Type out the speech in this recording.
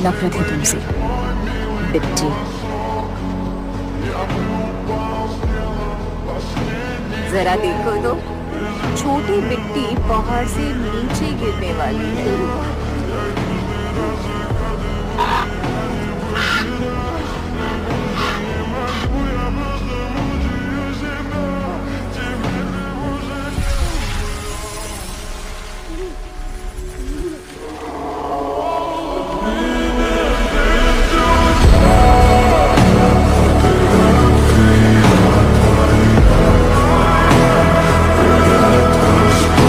नफरत है तुमसे, बिट्टी। जरा देखो तो, छोटी बिट्टी पहाड़ से नीचे गिरने वाली है।